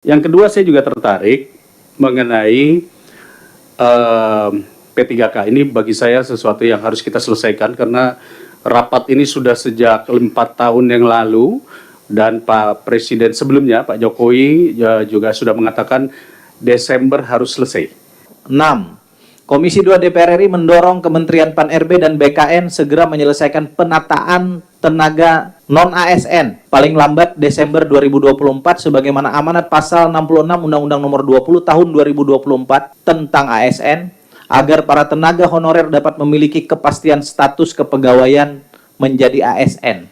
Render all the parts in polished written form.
Yang kedua, saya juga tertarik mengenai P3K ini. Bagi saya sesuatu yang harus kita selesaikan karena rapat ini sudah sejak 4 tahun yang lalu dan Pak Presiden sebelumnya, Pak Jokowi juga sudah mengatakan Desember harus selesai. 6. Komisi 2 DPR RI mendorong Kementerian Pan-RB dan BKN segera menyelesaikan penataan tenaga non-ASN paling lambat Desember 2024 sebagaimana amanat pasal 66 Undang-Undang Nomor 20 Tahun 2024 tentang ASN agar para tenaga honorer dapat memiliki kepastian status kepegawaian menjadi ASN.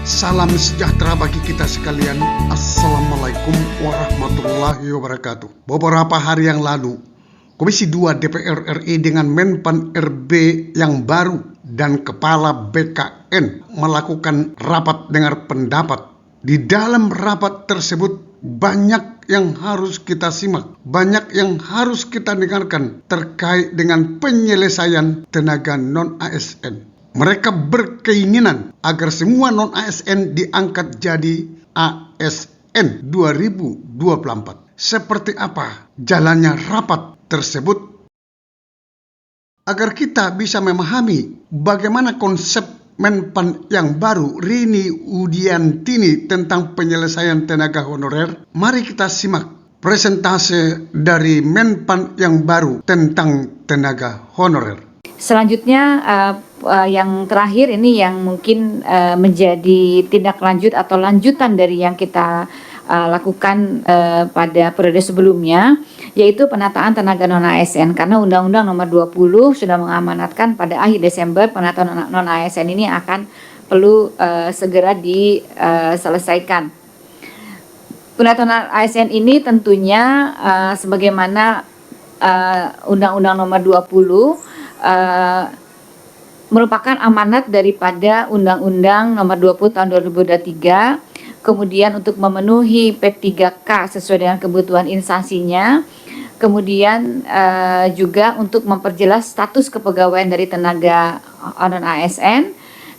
Salam sejahtera bagi kita sekalian. Assalamualaikum warahmatullahi wabarakatuh. Beberapa hari yang lalu, Komisi 2 DPR RI dengan Menpan RB yang baru dan Kepala BKN melakukan rapat dengar pendapat. Di dalam rapat tersebut banyak yang harus kita simak, banyak yang harus kita dengarkan terkait dengan penyelesaian tenaga non-ASN. Mereka berkeinginan agar semua non-ASN diangkat jadi ASN 2024. Seperti apa jalannya rapat tersebut? Agar kita bisa memahami bagaimana konsep Menpan yang baru Rini Udiantini tentang penyelesaian tenaga honorer, mari kita simak presentase dari Menpan yang baru tentang tenaga honorer. Selanjutnya yang terakhir ini yang mungkin menjadi tindak lanjut atau lanjutan dari yang kita lakukan pada periode sebelumnya, yaitu penataan tenaga non-ASN, karena Undang-Undang Nomor 20 sudah mengamanatkan pada akhir Desember penataan non-ASN ini akan perlu segera diselesaikan. Penataan ASN ini tentunya sebagaimana Undang-Undang Nomor 20 merupakan amanat daripada Undang-Undang Nomor 20 Tahun 2023. Kemudian untuk memenuhi P3K sesuai dengan kebutuhan instansinya, kemudian juga untuk memperjelas status kepegawaian dari tenaga non-ASN,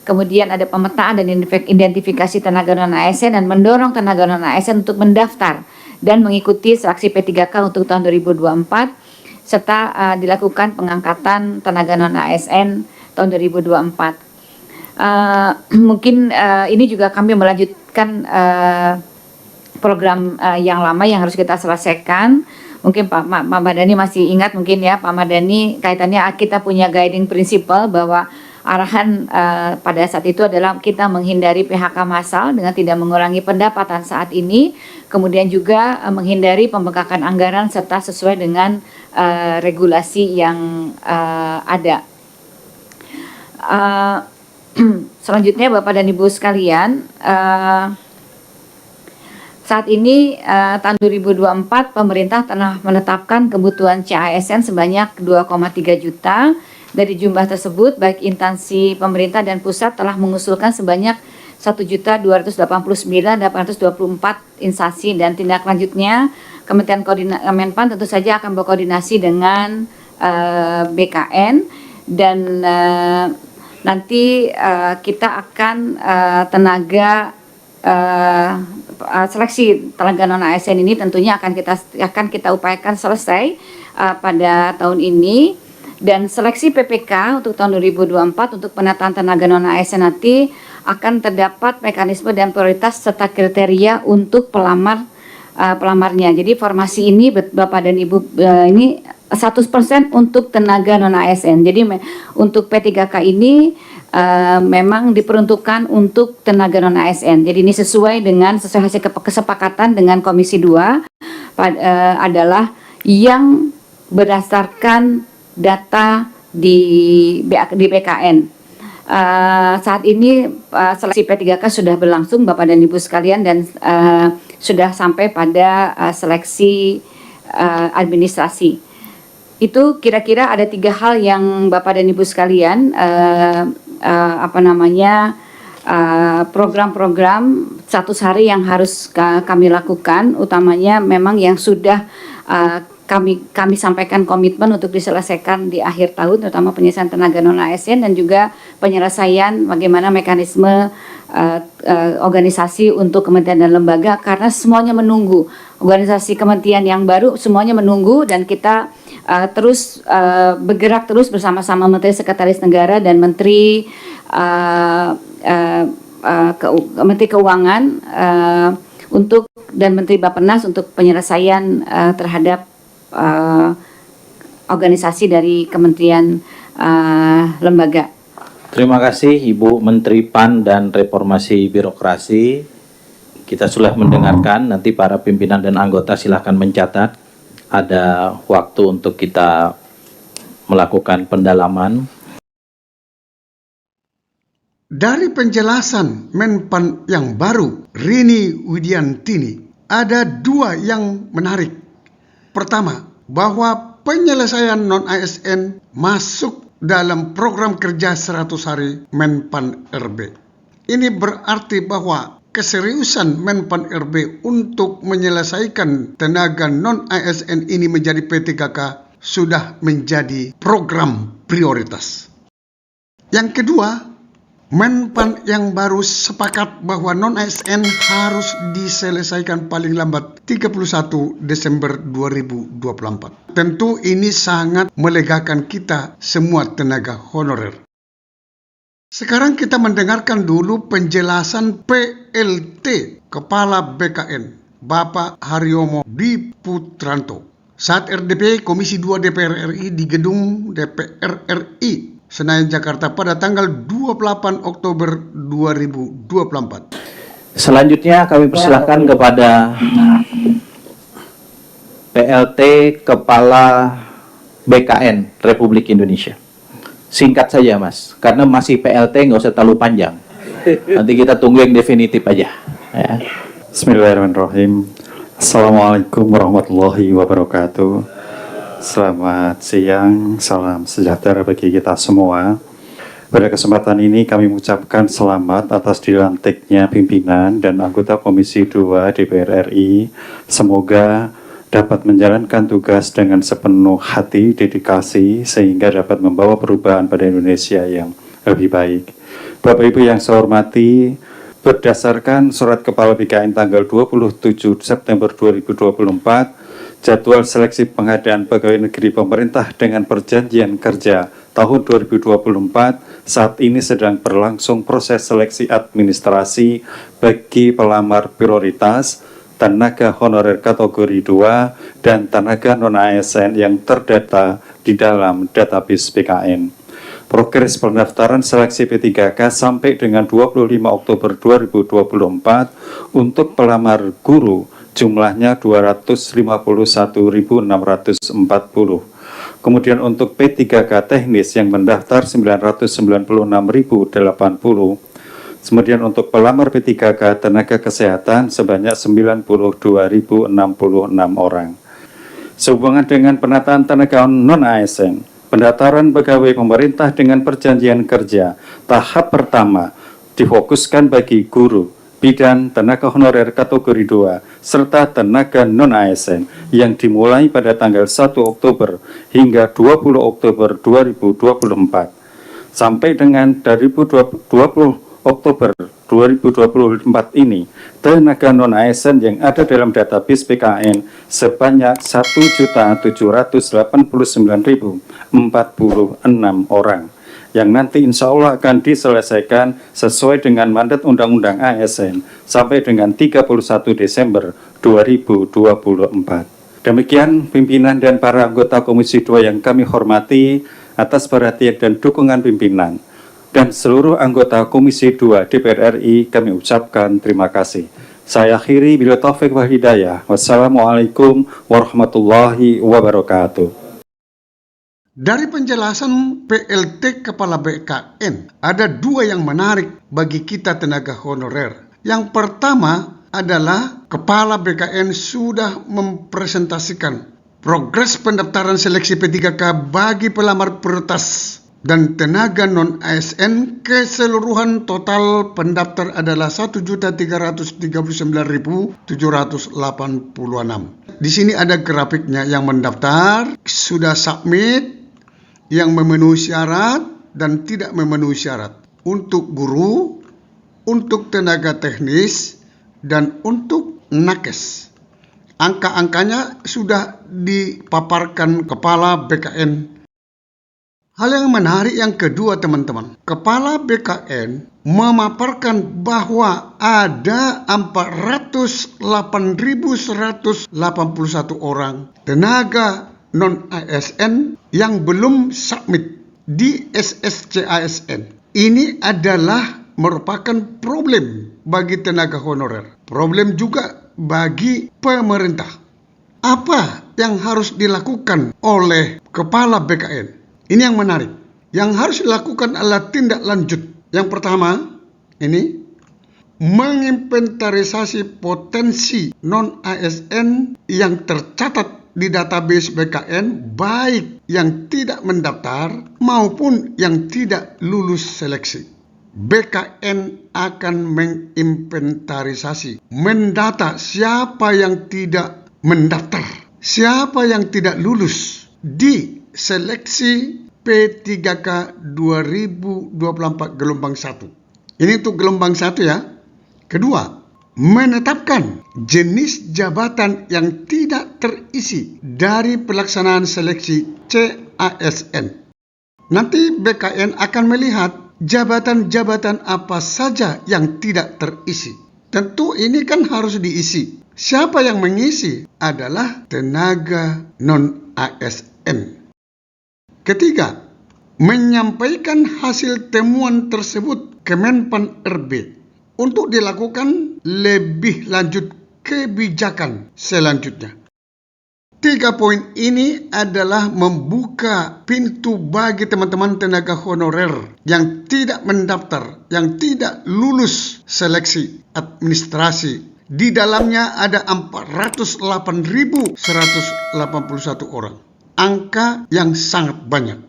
kemudian ada pemetaan dan identifikasi tenaga non-ASN dan mendorong tenaga non-ASN untuk mendaftar dan mengikuti seleksi P3K untuk tahun 2024 serta dilakukan pengangkatan tenaga non-ASN tahun 2024. Mungkin ini juga kami melanjutkan program yang lama yang harus kita selesaikan. Mungkin Pak Mardhani masih ingat mungkin ya Pak Mardhani, kaitannya kita punya guiding principle bahwa arahan pada saat itu adalah kita menghindari PHK massal dengan tidak mengurangi pendapatan saat ini, kemudian juga menghindari pembengkakan anggaran serta sesuai dengan regulasi yang ada. Selanjutnya Bapak dan Ibu sekalian, saat ini tahun 2024 pemerintah telah menetapkan kebutuhan CASN sebanyak 2,3 juta. Dari jumlah tersebut baik instansi pemerintah dan pusat telah mengusulkan sebanyak 1.289.824 instansi, dan tindak lanjutnya Kementerian Menpan tentu saja akan berkoordinasi dengan BKN dan nanti kita akan seleksi tenaga non-ASN ini tentunya akan kita upayakan selesai pada tahun ini, dan seleksi PPK untuk tahun 2024 untuk penataan tenaga non-ASN nanti akan terdapat mekanisme dan prioritas serta kriteria untuk pelamarnya. Jadi formasi ini Bapak dan Ibu ini 100% untuk tenaga non-ASN. Jadi untuk P3K ini memang diperuntukkan untuk tenaga non-ASN. Jadi ini sesuai hasil kesepakatan dengan Komisi 2 adalah yang berdasarkan data di BKN. Saat ini seleksi P3K sudah berlangsung Bapak dan Ibu sekalian, dan sudah sampai pada seleksi administrasi. Itu kira-kira ada 3 hal yang Bapak dan Ibu sekalian program-program 100 hari yang harus kami lakukan, utamanya memang yang sudah kami sampaikan komitmen untuk diselesaikan di akhir tahun, terutama penyelesaian tenaga non-ASN dan juga penyelesaian bagaimana mekanisme organisasi untuk kementerian dan lembaga, karena semuanya menunggu organisasi kementerian yang baru semuanya menunggu, dan kita terus bergerak terus bersama-sama Menteri Sekretaris Negara dan Menteri Menteri Keuangan untuk dan Menteri Bappenas untuk penyelesaian terhadap organisasi dari kementerian lembaga. Terima kasih Ibu Menteri PAN dan Reformasi Birokrasi. Kita sudah mendengarkan, nanti para pimpinan dan anggota silahkan mencatat. Ada waktu untuk kita melakukan pendalaman. Dari penjelasan Menpan yang baru, Rini Widiantini, ada dua yang menarik. Pertama, bahwa penyelesaian non-ASN masuk dalam program kerja 100 hari Menpan RB. Ini berarti bahwa keseriusan Menpan RB untuk menyelesaikan tenaga non-ASN ini menjadi P3K sudah menjadi program prioritas. Yang kedua, Menpan yang baru sepakat bahwa non-ASN harus diselesaikan paling lambat 31 Desember 2024. Tentu ini sangat melegakan kita semua tenaga honorer. Sekarang kita mendengarkan dulu penjelasan PLT Kepala BKN, Bapak Haryomo Diputranto, saat RDP Komisi 2 DPR RI di gedung DPR RI Senayan, Jakarta pada tanggal 28 Oktober 2024. Selanjutnya kami persilahkan kepada PLT Kepala BKN Republik Indonesia. Singkat saja Mas, karena masih PLT nggak usah terlalu panjang. Nanti kita tunggu yang definitif aja. Ya. Bismillahirrahmanirrahim. Assalamualaikum warahmatullahi wabarakatuh. Selamat siang, salam sejahtera bagi kita semua. Pada kesempatan ini kami mengucapkan selamat atas dilantiknya pimpinan dan anggota Komisi 2 DPR RI. Semoga dapat menjalankan tugas dengan sepenuh hati, dedikasi, sehingga dapat membawa perubahan pada Indonesia yang lebih baik. Bapak Ibu yang saya hormati, berdasarkan Surat Kepala BKN tanggal 27 September 2024, jadwal seleksi pengadaan pegawai negeri pemerintah dengan perjanjian kerja tahun 2024 saat ini sedang berlangsung proses seleksi administrasi bagi pelamar prioritas, tenaga honorer kategori 2, dan tenaga non-ASN yang terdata di dalam database BKN. Progres pendaftaran seleksi P3K sampai dengan 25 Oktober 2024 untuk pelamar guru jumlahnya 251.640. Kemudian untuk P3K teknis yang mendaftar 996.080. Kemudian untuk pelamar P3K tenaga kesehatan sebanyak 92.066 orang. Sehubungan dengan penataan tenaga non-ASN, pendaftaran pegawai pemerintah dengan perjanjian kerja tahap pertama difokuskan bagi guru, bidan, tenaga honorer kategori 2, serta tenaga non-ASN yang dimulai pada tanggal 1 Oktober hingga 20 Oktober 2024. Sampai dengan 20 Oktober 2024 ini, tenaga non-ASN yang ada dalam database BKN sebanyak 1.789.046 orang, yang nanti insya Allah akan diselesaikan sesuai dengan mandat Undang-Undang ASN sampai dengan 31 Desember 2024. Demikian pimpinan dan para anggota Komisi 2 yang kami hormati, atas perhatian dan dukungan pimpinan dan seluruh anggota Komisi 2 DPR RI kami ucapkan terima kasih. Saya akhiri bila taufik wa hidayah. Wassalamualaikum warahmatullahi wabarakatuh. Dari penjelasan PLT Kepala BKN, ada dua yang menarik bagi kita tenaga honorer. Yang pertama adalah Kepala BKN sudah mempresentasikan progres pendaftaran seleksi P3K bagi pelamar prioritas dan tenaga non-ASN. Keseluruhan total pendaftar adalah 1.339.786. Di sini ada grafiknya, yang mendaftar, sudah submit, yang memenuhi syarat dan tidak memenuhi syarat. Untuk guru, untuk tenaga teknis, dan untuk nakes. Angka-angkanya sudah dipaparkan Kepala BKN. Hal yang menarik yang kedua, teman-teman, Kepala BKN memaparkan bahwa ada 408.181 orang tenaga non-ASN yang belum submit di SSCASN. Ini adalah merupakan problem bagi tenaga honorer, problem juga bagi pemerintah. Apa yang harus dilakukan oleh Kepala BKN? Ini yang menarik. Yang harus dilakukan adalah tindak lanjut. Yang pertama, ini menginventarisasi potensi non-ASN yang tercatat di database BKN, baik yang tidak mendaftar maupun yang tidak lulus seleksi. BKN akan menginventarisasi, mendata siapa yang tidak mendaftar, siapa yang tidak lulus di seleksi P3K 2024 gelombang 1. Ini untuk gelombang 1 ya. Kedua, menetapkan jenis jabatan yang tidak terisi dari pelaksanaan seleksi CASN. Nanti BKN akan melihat jabatan-jabatan apa saja yang tidak terisi. Tentu ini kan harus diisi. Siapa yang mengisi adalah tenaga non-ASN. Ketiga, menyampaikan hasil temuan tersebut ke Menpan RB untuk dilakukan lebih lanjut kebijakan selanjutnya. 3 poin ini adalah membuka pintu bagi teman-teman tenaga honorer yang tidak mendaftar, yang tidak lulus seleksi administrasi. Di dalamnya ada 408.181 orang. Angka yang sangat banyak.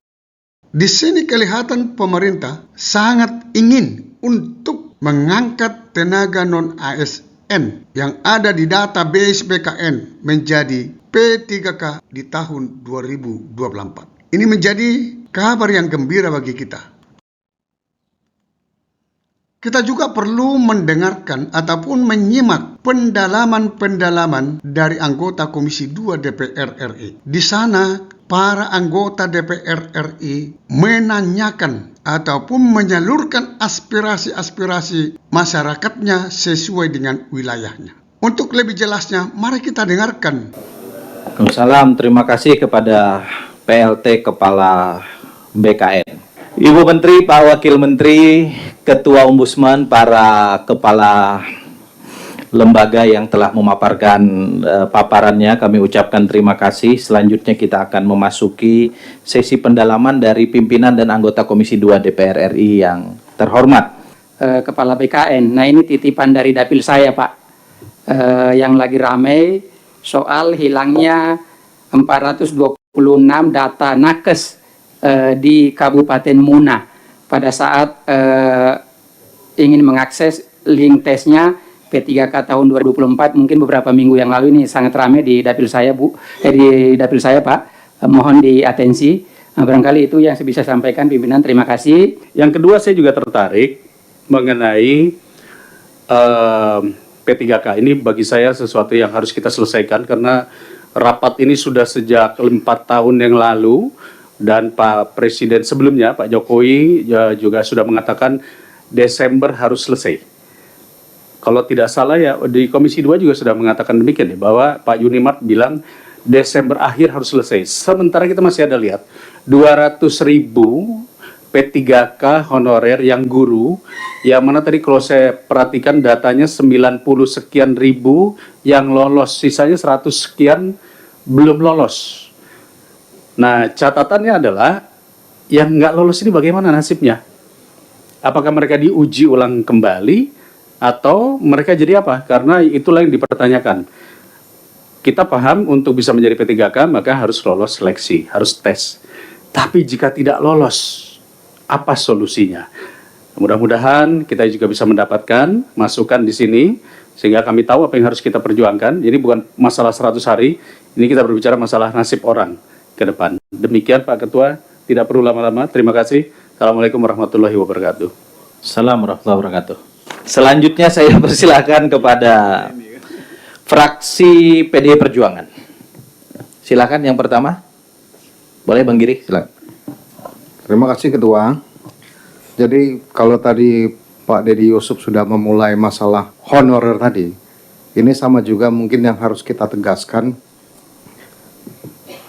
Di sini kelihatan pemerintah sangat ingin untuk mengangkat tenaga non-ASN yang ada di database BKN menjadi P3K di tahun 2024. Ini menjadi kabar yang gembira bagi kita. Kita juga perlu mendengarkan ataupun menyimak pendalaman-pendalaman dari anggota Komisi 2 DPR RI. Di sana, para anggota DPR RI menanyakan ataupun menyalurkan aspirasi-aspirasi masyarakatnya sesuai dengan wilayahnya. Untuk lebih jelasnya, mari kita dengarkan. Salam, terima kasih kepada PLT Kepala BKN. Ibu Menteri, Pak Wakil Menteri, Ketua Ombudsman, para kepala lembaga yang telah memaparkan paparannya, kami ucapkan terima kasih. Selanjutnya kita akan memasuki sesi pendalaman dari pimpinan dan anggota Komisi 2 DPR RI yang terhormat. Kepala BKN, nah ini titipan dari dapil saya Pak, yang lagi ramai soal hilangnya 426 data nakes di Kabupaten Muna pada saat ingin mengakses link tesnya P3K tahun 2024. Mungkin beberapa minggu yang lalu ini sangat ramai di dapil saya di dapil saya Pak, mohon diatensi. Barangkali itu yang saya bisa sampaikan pimpinan, terima kasih. Yang kedua, saya juga tertarik mengenai P3K ini. Bagi saya sesuatu yang harus kita selesaikan karena rapat ini sudah sejak 4 tahun yang lalu. Dan Pak Presiden sebelumnya, Pak Jokowi juga sudah mengatakan Desember harus selesai. Kalau tidak salah ya, di Komisi 2 juga sudah mengatakan demikian ya, bahwa Pak Yunimart bilang Desember akhir harus selesai. Sementara kita masih ada lihat 200.000 P3K honorer yang guru, yang mana tadi kalau saya perhatikan datanya 90 sekian ribu yang lolos, sisanya 100 sekian belum lolos. Nah, catatannya adalah yang nggak lolos ini bagaimana nasibnya? Apakah mereka diuji ulang kembali atau mereka jadi apa? Karena itulah yang dipertanyakan. Kita paham untuk bisa menjadi P3K maka harus lolos seleksi, harus tes. Tapi jika tidak lolos, apa solusinya? Mudah-mudahan kita juga bisa mendapatkan masukan di sini sehingga kami tahu apa yang harus kita perjuangkan. Jadi bukan masalah 100 hari, ini kita berbicara masalah nasib orang ke depan. Demikian Pak Ketua, tidak perlu lama-lama. Terima kasih. Assalamualaikum warahmatullahi wabarakatuh. Assalamualaikum warahmatullahi wabarakatuh. Selanjutnya saya persilakan kepada fraksi PDI Perjuangan. Silakan yang pertama. Boleh Bang Giri, silakan. Terima kasih Ketua. Jadi kalau tadi Pak Dedi Yusuf sudah memulai masalah honorer tadi, ini sama juga mungkin yang harus kita tegaskan.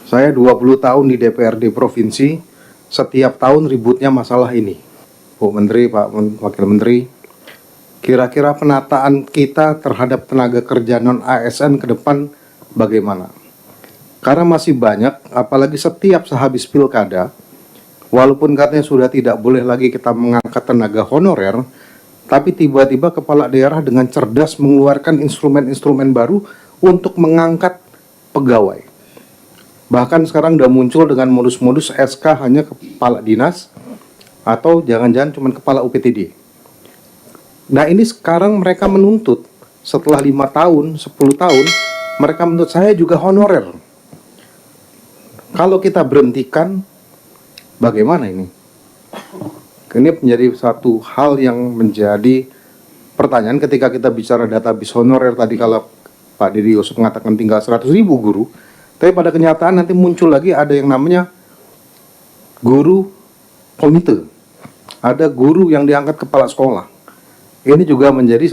Saya 20 tahun di DPRD Provinsi, setiap tahun ributnya masalah ini. Bu Menteri, Pak Wakil Menteri, kira-kira penataan kita terhadap tenaga kerja non-ASN ke depan bagaimana? Karena masih banyak, apalagi setiap sehabis pilkada, walaupun katanya sudah tidak boleh lagi kita mengangkat tenaga honorer, tapi tiba-tiba kepala daerah dengan cerdas mengeluarkan instrumen-instrumen baru untuk mengangkat pegawai. Bahkan sekarang sudah muncul dengan modus-modus SK hanya kepala dinas, atau jangan-jangan cuma kepala UPTD. Nah ini sekarang mereka menuntut, setelah 5 tahun, 10 tahun, mereka menuntut saya juga honorer. Kalau kita berhentikan, bagaimana ini? Ini menjadi satu hal yang menjadi pertanyaan ketika kita bicara database honorer tadi. Kalau Pak Dedi Yusuf mengatakan tinggal 100.000 guru, tapi pada kenyataan nanti muncul lagi ada yang namanya guru komite, ada guru yang diangkat kepala sekolah. Ini juga menjadi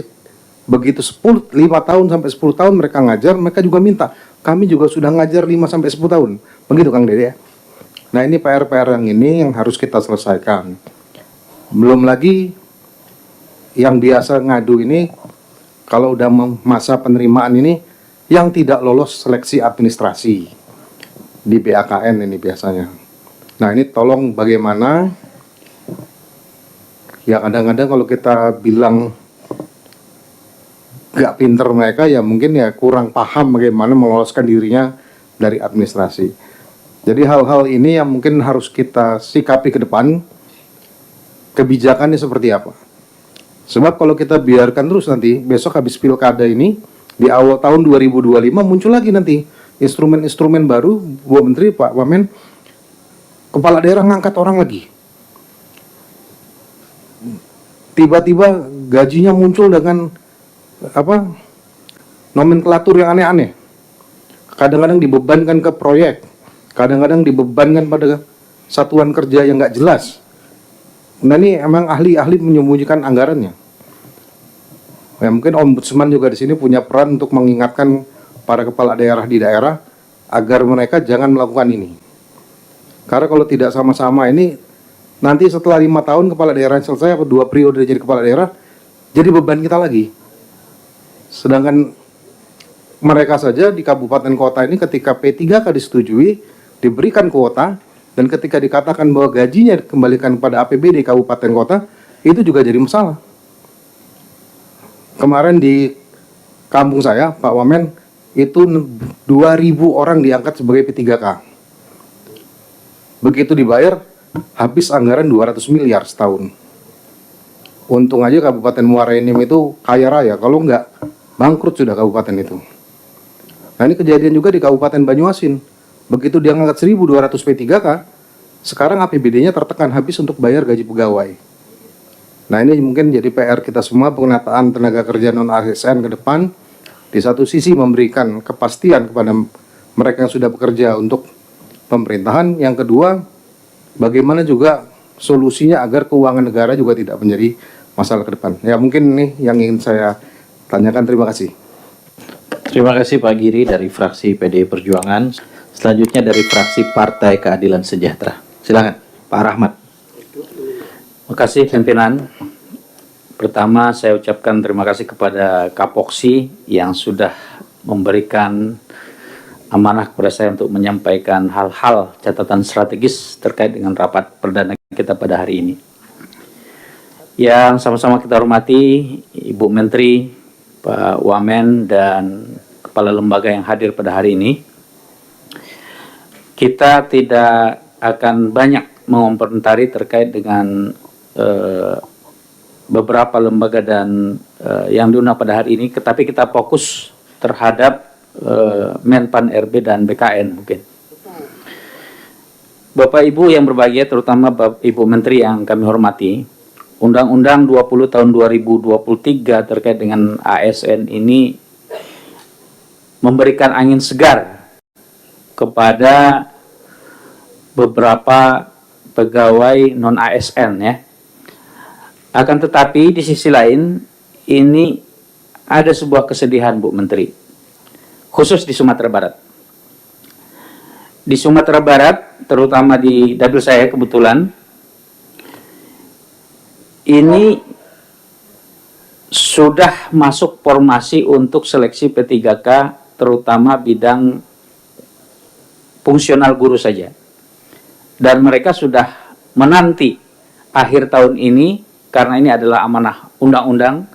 begitu 5 tahun sampai 10 tahun mereka ngajar, mereka juga minta, kami juga sudah ngajar 5 sampai 10 tahun. Begitu Kang Dede ya. Nah ini PR-PR yang ini yang harus kita selesaikan. Belum lagi yang biasa ngadu ini, kalau udah masa penerimaan ini, yang tidak lolos seleksi administrasi di BAKN ini biasanya. Nah ini tolong bagaimana, ya kadang-kadang kalau kita bilang gak pinter mereka, ya mungkin ya kurang paham bagaimana meloloskan dirinya dari administrasi. Jadi hal-hal ini yang mungkin harus kita sikapi ke depan, kebijakannya seperti apa. Sebab kalau kita biarkan terus nanti, besok habis pilkada ini, di awal tahun 2025 muncul lagi nanti instrumen-instrumen baru, Bu Menteri, Pak Wamen, kepala daerah ngangkat orang lagi. Tiba-tiba gajinya muncul dengan nomenklatur yang aneh-aneh. Kadang-kadang dibebankan ke proyek, kadang-kadang dibebankan pada satuan kerja yang nggak jelas. Nah ini emang ahli-ahli menyembunyikan anggarannya. Ya, mungkin ombudsman juga di sini punya peran untuk mengingatkan para kepala daerah di daerah agar mereka jangan melakukan ini. Karena kalau tidak sama-sama ini, nanti setelah 5 tahun kepala daerah yang selesai, atau 2 periode jadi kepala daerah, jadi beban kita lagi. Sedangkan mereka saja di kabupaten kota ini ketika P3K disetujui, diberikan kuota, dan ketika dikatakan bahwa gajinya dikembalikan pada APBD kabupaten kota, itu juga jadi masalah. Kemarin di kampung saya, Pak Wamen, itu 2.000 orang diangkat sebagai P3K. Begitu dibayar, habis anggaran 200 miliar setahun. Untung aja Kabupaten Muara Enim itu kaya raya, kalau enggak, bangkrut sudah kabupaten itu. Nah ini kejadian juga di Kabupaten Banyuasin. Begitu dia ngangkat 1.200 P3K, sekarang APBD-nya tertekan habis untuk bayar gaji pegawai. Nah ini mungkin jadi PR kita semua, penataan tenaga kerja non-ASN ke depan. Di satu sisi memberikan kepastian kepada mereka yang sudah bekerja untuk pemerintahan. Yang kedua, bagaimana juga solusinya agar keuangan negara juga tidak menjadi masalah ke depan. Ya mungkin ini yang ingin saya tanyakan. Terima kasih. Terima kasih Pak Giri dari fraksi PDI Perjuangan. Selanjutnya dari fraksi Partai Keadilan Sejahtera. Silakan Pak Rahmat. Terima kasih pimpinan. Pertama saya ucapkan terima kasih kepada Kapoksi yang sudah memberikan amanah kepada saya untuk menyampaikan hal-hal catatan strategis terkait dengan rapat perdana kita pada hari ini. Yang sama-sama kita hormati Ibu Menteri, Pak Wamen, dan kepala lembaga yang hadir pada hari ini. Kita tidak akan banyak mengomentari terkait dengan beberapa lembaga dan yang diundang pada hari ini, tetapi kita fokus terhadap Menpan RB dan BKN mungkin. Bapak Ibu yang berbahagia, terutama Bapak Ibu Menteri yang kami hormati, Undang-Undang 20 tahun 2023 terkait dengan ASN ini memberikan angin segar kepada beberapa pegawai non-ASN ya. Akan tetapi di sisi lain ini ada sebuah kesedihan Bu Menteri, khusus di Sumatera Barat. Di Sumatera Barat, terutama di dapil saya kebetulan, ini sudah masuk formasi untuk seleksi P3K, terutama bidang fungsional guru saja. Dan mereka sudah menanti akhir tahun ini, karena ini adalah amanah undang-undang,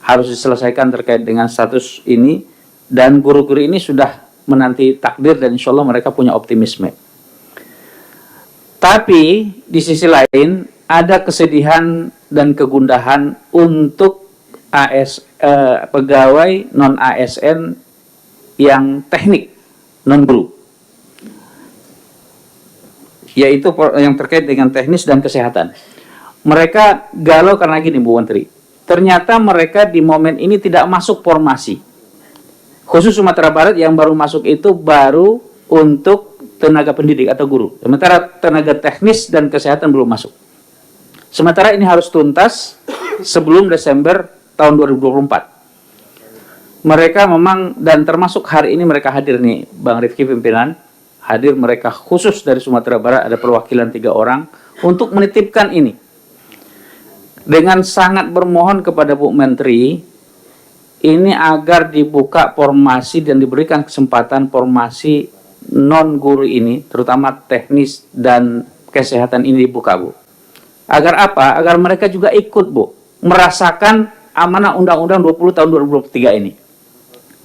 harus diselesaikan terkait dengan status ini, dan guru-guru ini sudah menanti takdir dan insya Allah mereka punya optimisme. Tapi di sisi lain ada kesedihan dan kegundahan untuk pegawai non-ASN yang teknik, non-guru, yaitu yang terkait dengan teknis dan kesehatan. Mereka galau karena gini Bu Menteri, ternyata mereka di momen ini tidak masuk formasi. Khusus Sumatera Barat yang baru masuk itu baru untuk tenaga pendidik atau guru. Sementara tenaga teknis dan kesehatan belum masuk. Sementara ini harus tuntas sebelum Desember tahun 2024. Mereka memang, dan termasuk hari ini mereka hadir nih, Bang Rifki pimpinan, hadir mereka khusus dari Sumatera Barat, ada perwakilan 3 orang, untuk menitipkan ini. Dengan sangat bermohon kepada Bu Menteri, ini agar dibuka formasi dan diberikan kesempatan formasi non-guru ini, terutama teknis dan kesehatan ini dibuka Bu. Agar apa? Agar mereka juga ikut Bu, merasakan amanah Undang-Undang 20 tahun 2023 ini.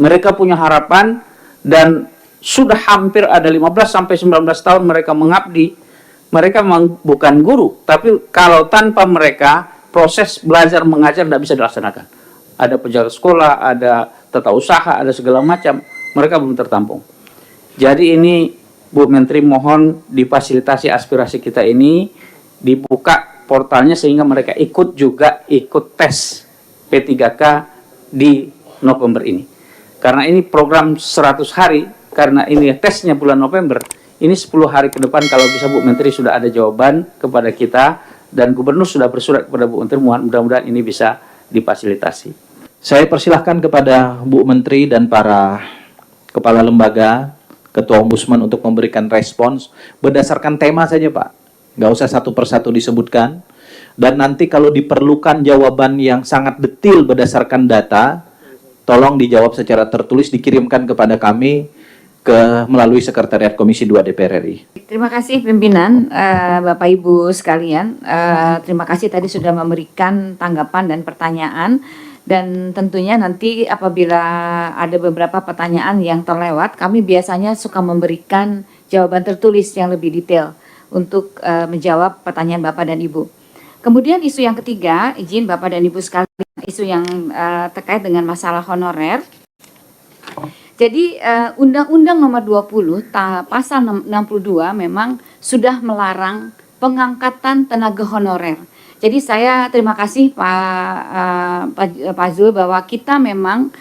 Mereka punya harapan dan sudah hampir ada 15-19 tahun mereka mengabdi. Mereka bukan guru, tapi kalau tanpa mereka, proses belajar mengajar tidak bisa dilaksanakan. Ada penjaga sekolah, ada tata usaha, ada segala macam. Mereka belum tertampung. Jadi ini Bu Menteri mohon difasilitasi aspirasi kita ini, dibuka portalnya sehingga mereka ikut tes P3K di November ini. Karena ini program 100 hari, karena ini tesnya bulan November, ini 10 hari ke depan kalau bisa Bu Menteri sudah ada jawaban kepada kita, dan Gubernur sudah bersurat kepada Bu Menteri, mudah-mudahan ini bisa difasilitasi. Saya persilahkan kepada Bu Menteri dan para kepala lembaga, Ketua Ombudsman untuk memberikan respons berdasarkan tema saja Pak. Nggak usah satu persatu disebutkan. Dan nanti kalau diperlukan jawaban yang sangat detail berdasarkan data, tolong dijawab secara tertulis, dikirimkan kepada kami melalui Sekretariat Komisi 2 DPR RI. Terima kasih pimpinan, Bapak Ibu sekalian. Terima kasih tadi sudah memberikan tanggapan dan pertanyaan. Dan tentunya nanti apabila ada beberapa pertanyaan yang terlewat, kami biasanya suka memberikan jawaban tertulis yang lebih detail untuk menjawab pertanyaan Bapak dan Ibu. Kemudian isu yang ketiga, izin Bapak dan Ibu sekalian, isu yang terkait dengan masalah honorer. Jadi Undang-Undang Nomor 20 Pasal 62 memang sudah melarang pengangkatan tenaga honorer. Jadi saya terima kasih Pak Zul bahwa kita memang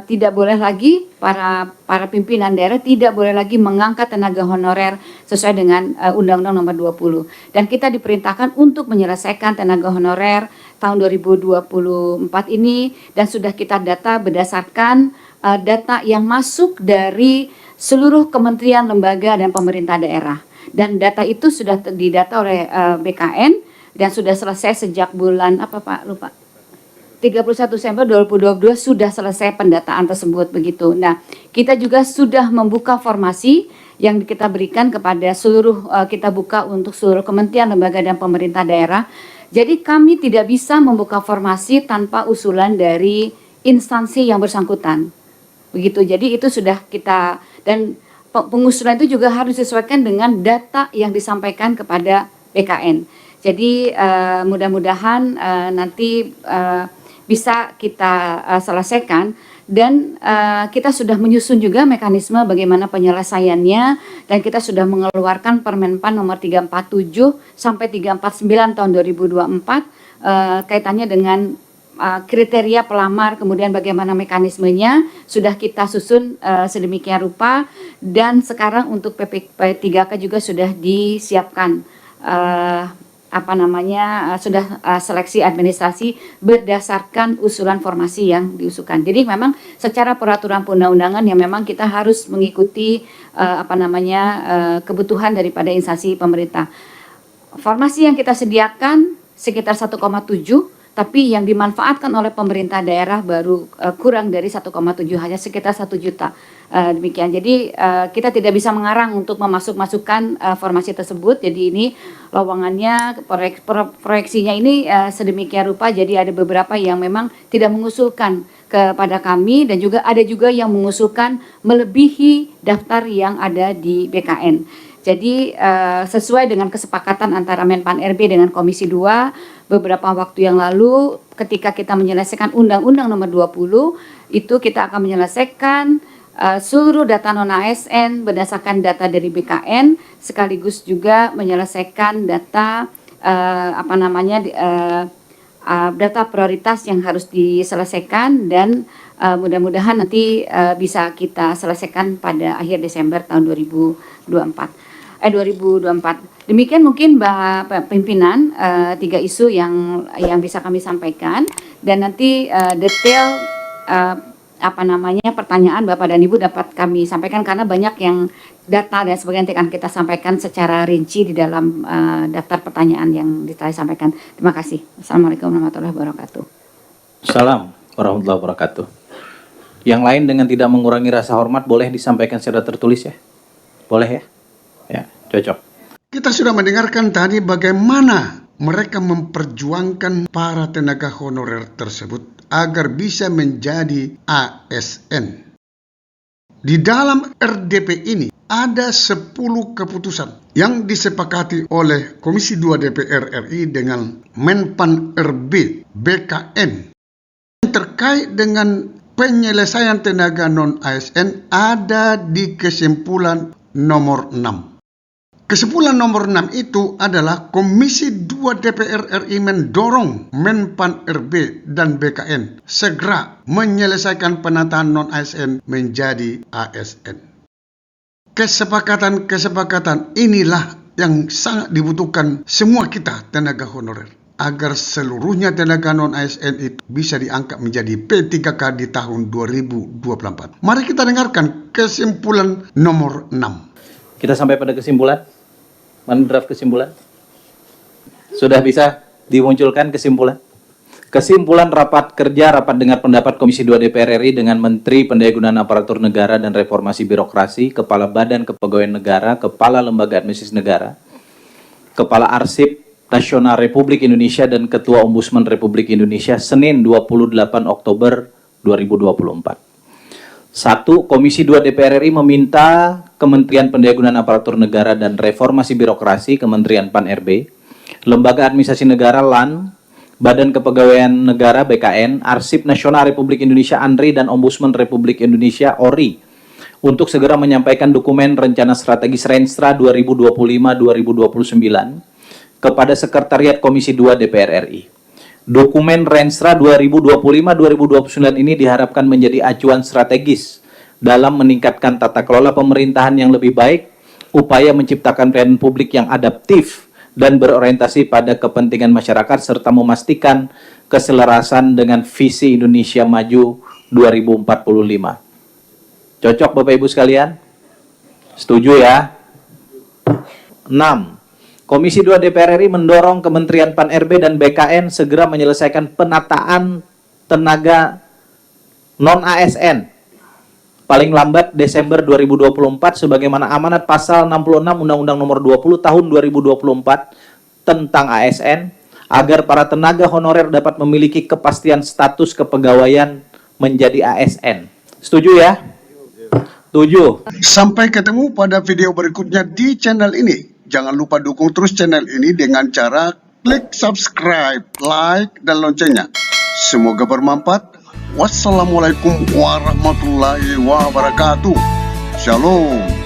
tidak boleh lagi para pimpinan daerah tidak boleh lagi mengangkat tenaga honorer sesuai dengan Undang-Undang Nomor 20. Dan kita diperintahkan untuk menyelesaikan tenaga honorer tahun 2024 ini, dan sudah kita data berdasarkan data yang masuk dari seluruh kementerian, lembaga, dan pemerintah daerah. Dan data itu sudah didata oleh BKN dan sudah selesai sejak bulan apa Pak? Lupa. 31 Desember 2022 sudah selesai pendataan tersebut begitu. Nah, kita juga sudah membuka formasi yang kita berikan kepada seluruh, kita buka untuk seluruh kementerian, lembaga, dan pemerintah daerah. Jadi kami tidak bisa membuka formasi tanpa usulan dari instansi yang bersangkutan. Begitu, jadi itu sudah kita, dan pengusulan itu juga harus disesuaikan dengan data yang disampaikan kepada BKN. Jadi mudah-mudahan nanti bisa kita selesaikan, dan kita sudah menyusun juga mekanisme bagaimana penyelesaiannya, dan kita sudah mengeluarkan Permenpan nomor 347 sampai 349 tahun 2024 kaitannya dengan kriteria pelamar, kemudian bagaimana mekanismenya sudah kita susun sedemikian rupa, dan sekarang untuk PP3K juga sudah disiapkan sudah seleksi administrasi berdasarkan usulan formasi yang diusulkan. Jadi memang secara peraturan perundang-undangan yang memang kita harus mengikuti kebutuhan daripada instansi pemerintah. Formasi yang kita sediakan sekitar 1,7, tapi yang dimanfaatkan oleh pemerintah daerah baru kurang dari 1,7, hanya sekitar 1 juta. Demikian. Jadi kita tidak bisa mengarang untuk masukkan formasi tersebut. Jadi ini lowongannya, proyeksinya ini sedemikian rupa. Jadi ada beberapa yang memang tidak mengusulkan kepada kami, dan juga ada juga yang mengusulkan melebihi daftar yang ada di BKN. Jadi sesuai dengan kesepakatan antara Menpan RB dengan Komisi 2 beberapa waktu yang lalu, ketika kita menyelesaikan Undang-Undang Nomor 20, itu kita akan menyelesaikan seluruh data non-ASN berdasarkan data dari BKN, sekaligus juga menyelesaikan data data prioritas yang harus diselesaikan, dan mudah-mudahan nanti bisa kita selesaikan pada akhir Desember tahun 2024. Demikian mungkin Mbak Pimpinan 3 isu yang bisa kami sampaikan, dan nanti detail pertanyaan Bapak dan Ibu dapat kami sampaikan, karena banyak yang data dan sebagainya akan kita sampaikan secara rinci di dalam daftar pertanyaan yang saya sampaikan. Terima kasih. Assalamualaikum warahmatullahi wabarakatuh. Assalamualaikum warahmatullahi wabarakatuh. Yang lain dengan tidak mengurangi rasa hormat boleh disampaikan secara tertulis ya? Boleh ya? Ya, cocok. Kita sudah mendengarkan tadi bagaimana mereka memperjuangkan para tenaga honorer tersebut agar bisa menjadi ASN. Di dalam RDP ini ada 10 keputusan yang disepakati oleh Komisi 2 DPR RI dengan Menpan RB BKN. Terkait dengan penyelesaian tenaga non-ASN ada di kesimpulan nomor 6. Kesimpulan nomor 6 itu adalah Komisi 2 DPR RI mendorong Menpan RB dan BKN segera menyelesaikan penataan non-ASN menjadi ASN. Kesepakatan inilah yang sangat dibutuhkan semua kita tenaga honorer, agar seluruhnya tenaga non-ASN itu bisa diangkat menjadi P3K di tahun 2024. Mari kita dengarkan kesimpulan nomor 6. Kita sampai pada kesimpulan. Mana draft kesimpulan? Sudah bisa dimunculkan kesimpulan? Kesimpulan rapat kerja, rapat dengar pendapat Komisi 2 DPR RI dengan Menteri Pendayagunaan Aparatur Negara dan Reformasi Birokrasi, Kepala Badan Kepegawaian Negara, Kepala Lembaga Administrasi Negara, Kepala Arsip Nasional Republik Indonesia, dan Ketua Ombudsman Republik Indonesia, Senin 28 Oktober 2024. 1. Komisi 2 DPR RI meminta Kementerian Pendayagunaan Aparatur Negara dan Reformasi Birokrasi, Kementerian Pan RB, Lembaga Administrasi Negara LAN, Badan Kepegawaian Negara BKN, Arsip Nasional Republik Indonesia ANRI, dan Ombudsman Republik Indonesia ORI untuk segera menyampaikan dokumen Rencana Strategis Renstra 2025-2029 kepada Sekretariat Komisi 2 DPR RI. Dokumen Renstra 2025-2029 ini diharapkan menjadi acuan strategis dalam meningkatkan tata kelola pemerintahan yang lebih baik, upaya menciptakan pelayanan publik yang adaptif dan berorientasi pada kepentingan masyarakat, serta memastikan keselarasan dengan visi Indonesia Maju 2045. Cocok Bapak Ibu sekalian? Setuju ya? 6. Komisi 2 DPR RI mendorong Kementerian Pan RB dan BKN segera menyelesaikan penataan tenaga non-ASN paling lambat Desember 2024 sebagaimana amanat pasal 66 Undang-Undang Nomor 20 Tahun 2024 tentang ASN, agar para tenaga honorer dapat memiliki kepastian status kepegawaian menjadi ASN. Setuju ya? Setuju. Sampai ketemu pada video berikutnya di channel ini. Jangan lupa dukung terus channel ini dengan cara klik subscribe, like, dan loncengnya. Semoga bermanfaat. Wassalamualaikum warahmatullahi wabarakatuh. Shalom.